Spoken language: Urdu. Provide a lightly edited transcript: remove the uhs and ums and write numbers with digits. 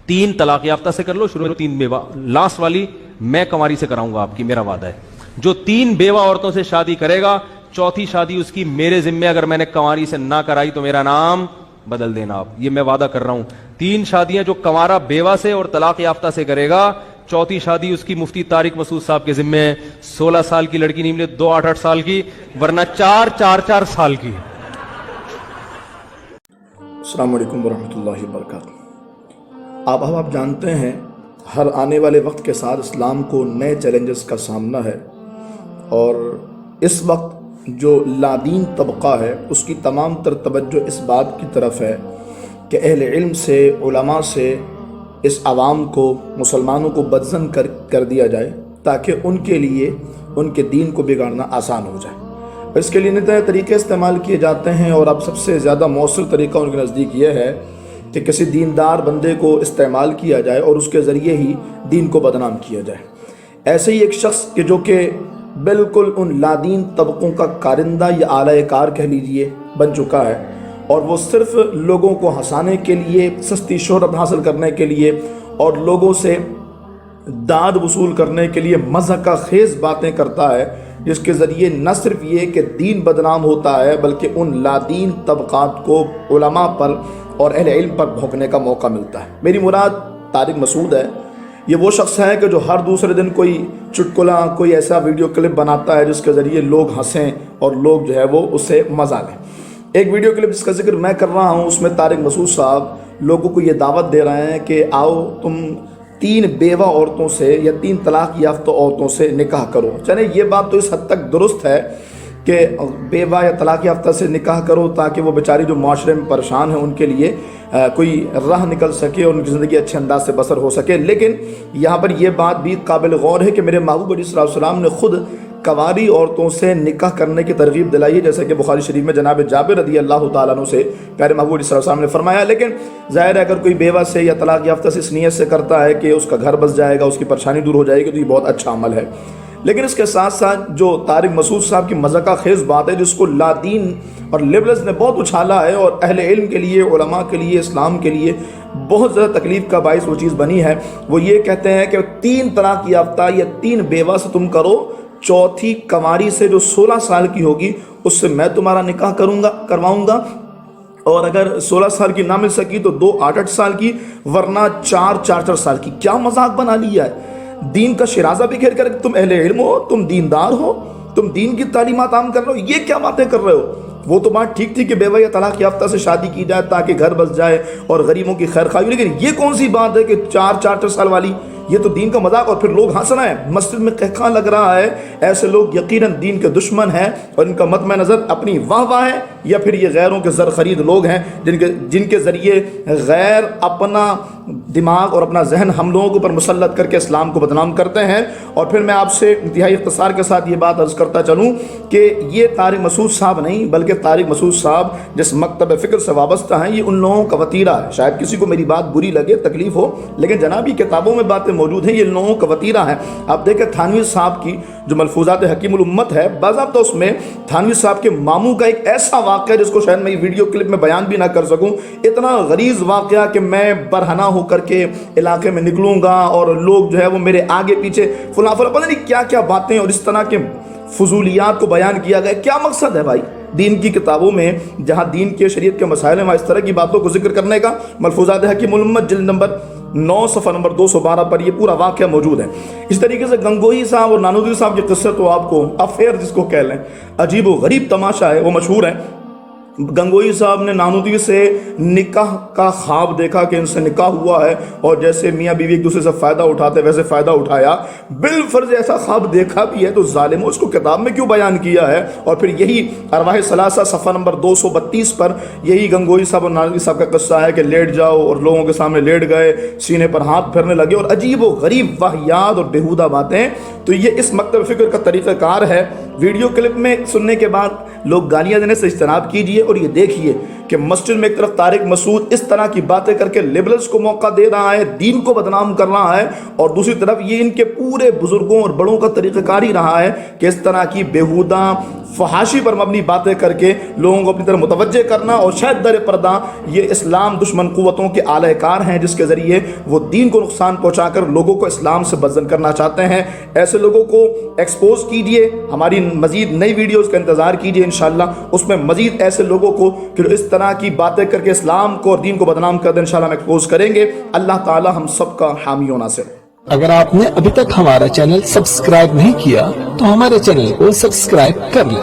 3 طلاق یافتہ سے کر لو، شروع میں 3 بیوہ، لاسٹ والی میں کنواری سے کراؤں گا آپ کی، میرا وعدہ ہے۔ جو 3 بیوہ عورتوں سے شادی کرے گا، چوتھی شادی اس کی میرے ذمے، اگر میں نے کنواری سے نہ کرائی تو میرا نام بدل دینا آپ، یہ میں وعدہ کر رہا ہوں۔ 3 شادیاں جو کنوارا بیوہ سے اور طلاق یافتہ سے کرے گا، چوتھی شادی اس کی مفتی طارق مسعود صاحب کے ذمے ہے۔ 16 سال کی لڑکی نہیں ملے 2 8 سال کی، ورنہ 4 سال کی۔ السلام علیکم ورحمۃ اللہ وبرکاتہ۔ آپ جانتے ہیں ہر آنے والے وقت کے ساتھ اسلام کو نئے چیلنجز کا سامنا ہے، اور اس وقت جو لادین طبقہ ہے اس کی تمام تر توجہ اس بات کی طرف ہے کہ اہل علم سے، علماء سے اس عوام کو، مسلمانوں کو بدظن کر دیا جائے، تاکہ ان کے لیے ان کے دین کو بگاڑنا آسان ہو جائے۔ اس کے لیے نئے نئے طریقے استعمال کیے جاتے ہیں، اور اب سب سے زیادہ مؤثر طریقہ ان کے نزدیک یہ ہے کہ کسی دیندار بندے کو استعمال کیا جائے اور اس کے ذریعے ہی دین کو بدنام کیا جائے۔ ایسے ہی ایک شخص کہ جو کہ بالکل ان لادین طبقوں کا کارندہ یا اعلی کار کہہ لیجئے بن چکا ہے، اور وہ صرف لوگوں کو ہنسانے کے لیے، سستی شہرت حاصل کرنے کے لیے اور لوگوں سے داد وصول کرنے کے لیے مضحکہ خیز باتیں کرتا ہے، جس کے ذریعے نہ صرف یہ کہ دین بدنام ہوتا ہے بلکہ ان لادین طبقات کو علماء پر اور اہل علم پر بھونکنے کا موقع ملتا ہے۔ میری مراد طارق مسعود ہے۔ یہ وہ شخص ہے کہ جو ہر دوسرے دن کوئی چٹکلا، کوئی ایسا ویڈیو کلپ بناتا ہے جس کے ذریعے لوگ ہنسیں اور لوگ جو ہے وہ اسے مزہ لیں۔ ایک ویڈیو کلپ جس کا ذکر میں کر رہا ہوں، اس میں طارق مسعود صاحب لوگوں کو یہ دعوت دے رہے ہیں کہ آؤ تم 3 بیوہ عورتوں سے یا 3 طلاق یافتہ عورتوں سے نکاح کرو۔ چلیں یہ بات تو اس حد تک درست ہے کہ بیوہ یا طلاق یافتہ سے نکاح کرو تاکہ وہ بیچاری جو معاشرے میں پریشان ہیں ان کے لیے کوئی راہ نکل سکے اور ان کی زندگی اچھے انداز سے بسر ہو سکے۔ لیکن یہاں پر یہ بات بھی قابل غور ہے کہ میرے محبوب علیہ الصلوۃ والسلام نے خود کنواری عورتوں سے نکاح کرنے کی ترغیب دلائی ہے، جیسے کہ بخاری شریف میں جناب جابر رضی اللہ تعالیٰ عنہ سے پیارے محبوب علیہ الصلوۃ والسلام نے فرمایا۔ لیکن ظاہر ہے اگر کوئی بیوہ سے یا طلاق یافتہ سے اس نیت سے کرتا ہے کہ اس کا گھر بس جائے گا، اس کی پریشانی دور ہو جائے گی، تو یہ بہت اچھا عمل ہے۔ لیکن اس کے ساتھ ساتھ جو طارق مسعود صاحب کی مضحکہ خیز بات ہے، جس کو لادین اور لبرلز نے بہت اچھالا ہے اور اہل علم کے لیے، علماء کے لیے، اسلام کے لیے بہت زیادہ تکلیف کا باعث وہ چیز بنی ہے، وہ یہ کہتے ہیں کہ 3 طلاق یافتہ یا 3 بیوہ سے تم کرو، چوتھی کنواری سے جو 16 سال کی ہوگی اس سے میں تمہارا نکاح کرواؤں گا، اور اگر 16 سال کی نہ مل سکی تو 2 8 سال کی، ورنہ 4 سال کی۔ کیا مذاق بنا لیا ہے؟ دین کا شرازہ بکھیر کر تم اہل علم ہو، تم دیندار ہو، تم دین کی تعلیمات عام کر رہے ہو، یہ کیا باتیں کر رہے ہو؟ وہ تو بات ٹھیک تھی کہ بیوہ یا طلاق یافتہ سے شادی کی جائے تاکہ گھر بس جائے اور غریبوں کی خیر خواہی، لیکن یہ کون سی بات ہے کہ 4 سال والی؟ یہ تو دین کا مذاق، اور پھر لوگ ہنس رہے ہیں، مسجد میں قہقہا لگ رہا ہے۔ ایسے لوگ یقیناً دین کے دشمن ہیں اور ان کا مطمع نظر اپنی واہ ہے، یا پھر یہ غیروں کے زر خرید لوگ ہیں جن کے ذریعے غیر اپنا دماغ اور اپنا ذہن ہم لوگوں کے اوپر مسلط کر کے اسلام کو بدنام کرتے ہیں۔ اور پھر میں آپ سے انتہائی اختصار کے ساتھ یہ بات عرض کرتا چلوں کہ یہ طارق مسعود صاحب نہیں بلکہ طارق مسعود صاحب جس مکتب فکر سے وابستہ ہیں، یہ ان لوگوں کا وتیرہ ہے۔ شاید کسی کو میری بات بری لگے، تکلیف ہو، لیکن جنابی کتابوں میں باتیں موجود ہیں، یہ لوگوں کا وتیرہ ہے۔ آپ دیکھیں تھانوی صاحب کی جو ملفوظات حکیم الامت ہے، باضابطہ اس میں تھانوی صاحب کے ماموں کا ایک ایسا واقعہ جس کو شاید میں یہ ویڈیو کلپ میں بیان بھی نہ کر سکوں، اتنا غلیظ واقعہ کہ میں برہنہ ہو کر کے علاقے میں نکلوں گا اور لوگ جو ہے وہ میرے آگے پیچھے فلاں پتہ نہیں کیا کیا باتیں اور اس طرح کے فضولیات کو بیان کیا گیا۔ کیا مقصد ہے بھائی دین کی کتابوں میں جہاں دین کے شریعت کے مسائل میں اس طرح کی باتوں کو ذکر کرنے کا؟ ملفوظات حکیم الامت جلد نمبر 9 صفحہ نمبر 212 پر یہ پورا واقعہ موجود ہے۔ اس طریقے سے گنگوہی صاحب اور نانوتوی صاحب کی قصے تو آپ کو افیئر جس کو کہہ لیں، عجیب و غریب تماشا ہے، وہ مشہور ہے۔ گنگوہی صاحب نے نانوتوی سے نکاح کا خواب دیکھا کہ ان سے نکاح ہوا ہے، اور جیسے میاں بیوی ایک دوسرے سے فائدہ اٹھاتے ویسے فائدہ اٹھایا، بالفرض ایسا خواب دیکھا بھی ہے تو ظالموں اس کو کتاب میں کیوں بیان کیا ہے؟ اور پھر یہی ارواح ثلاثہ صفحہ نمبر 232 پر یہی گنگوہی صاحب اور نانوتوی صاحب کا قصہ ہے کہ لیٹ جاؤ، اور لوگوں کے سامنے لیٹ گئے، سینے پر ہاتھ پھیرنے لگے، اور عجیب و غریب واہیات اور بیہودہ باتیں۔ تو یہ اس مکتب فکر کا طریقہ کار ہے۔ ویڈیو کلپ میں سننے کے بعد لوگ گالیاں دینے سے اجتناب کیجئے اور یہ دیکھیے کہ مسجد میں ایک طرف طارق مسعود اس طرح کی باتیں کر کے لبرلز کو موقع دے رہا ہے، دین کو بدنام کر رہا ہے، اور دوسری طرف یہ ان کے پورے بزرگوں اور بڑوں کا طریقہ کار ہی رہا ہے کہ اس طرح کی بیہودہ فحاشی پر مبنی باتیں کر کے لوگوں کو اپنی طرف متوجہ کرنا، اور شاید در پردہ یہ اسلام دشمن قوتوں کے آلہ کار ہیں جس کے ذریعے وہ دین کو نقصان پہنچا کر لوگوں کو اسلام سے بدظن کرنا چاہتے ہیں۔ ایسے لوگوں کو ایکسپوز کیجئے، ہماری مزید نئی ویڈیوز کا انتظار کیجئے انشاءاللہ، اس میں مزید ایسے لوگوں کو کہ جو اس طرح کی باتیں کر کے اسلام کو اور دین کو بدنام کر دیں انشاءاللہ ہم ایکسپوز کریں گے۔ اللہ تعالی ہم سب کا حامی و ناصر۔ اگر آپ نے ابھی تک ہمارا چینل سبسکرائب نہیں کیا تو ہمارے چینل کو سبسکرائب کر لیں